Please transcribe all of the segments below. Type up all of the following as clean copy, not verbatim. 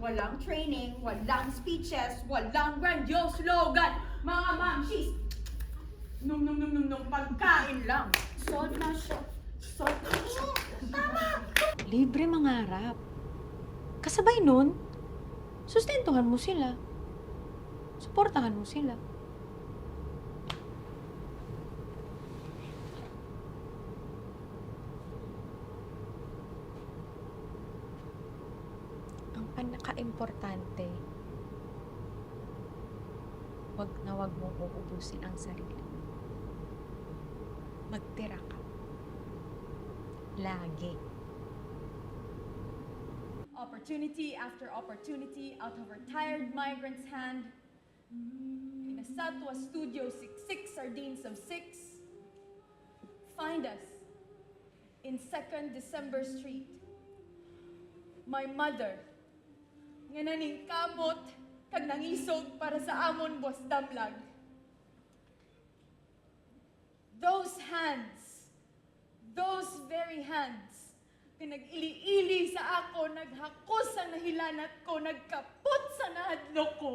Walang training, walang speeches, walang grandiose slogan. Mga mamshis, nung pagkain lang. Salt na siya. Salt na siya. Tama! Libre mangarap. Kasabay nun, sustentuhan mo sila. Suportahan mo sila. Ang pinaka-importante, wag na wag mong uubusin ang sarili. Magtira ka. Lagi. Opportunity after opportunity out of our tired migrant's hand. Pinasatwa Studio 66 Sardines of 6. Find us in 2nd December Street. My mother, nga naning kamot kag nangisog para sa amon boss damlag. Those hands, those very hands, pinag-ili-ili sa ako, naghakos ang nahilanat ko, nagkapot sa nahadlok ko.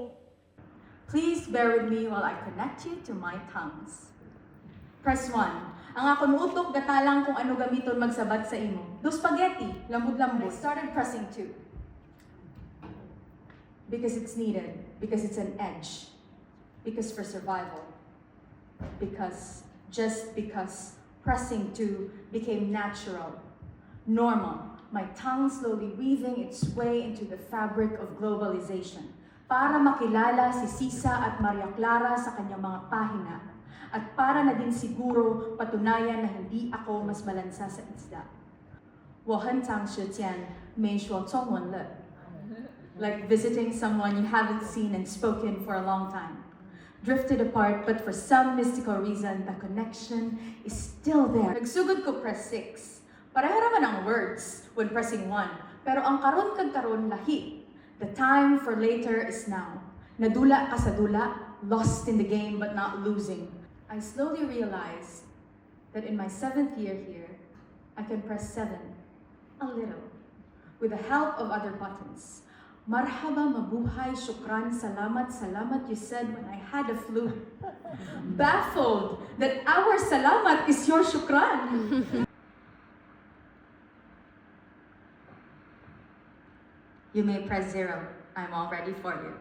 Please bear with me while I connect you to my tongues. Press 1. Ang akong utok gatalang kung ano gamiton magsabat sa imo. Do spaghetti, lambot-lambot. I started pressing 2. Because it's needed. Because it's an edge. Because for survival. Just because pressing 2 became natural, normal. My tongue slowly weaving its way into the fabric of globalization. Para makilala si Sisa at Maria Clara sa kanyang mga pahina. At para na din siguro patunayan na hindi ako mas malansa sa isda. 我很长时间没说中文了. Like visiting someone you haven't seen and spoken for a long time. Drifted apart, but for some mystical reason, the connection is still there. Nagsugod ko press 6. Pareho naman ang words when pressing 1. Pero ang karon kag karon lahi. The time for later is now. Nadula ka sa dula, lost in the game but not losing. I slowly realized that in my 7th year here, I can press 7, a little, with the help of other buttons. Marhaba, mabuhay, shukran, salamat, salamat, you said when I had a flu. Baffled that our salamat is your shukran. You may press 0. I'm all ready for you.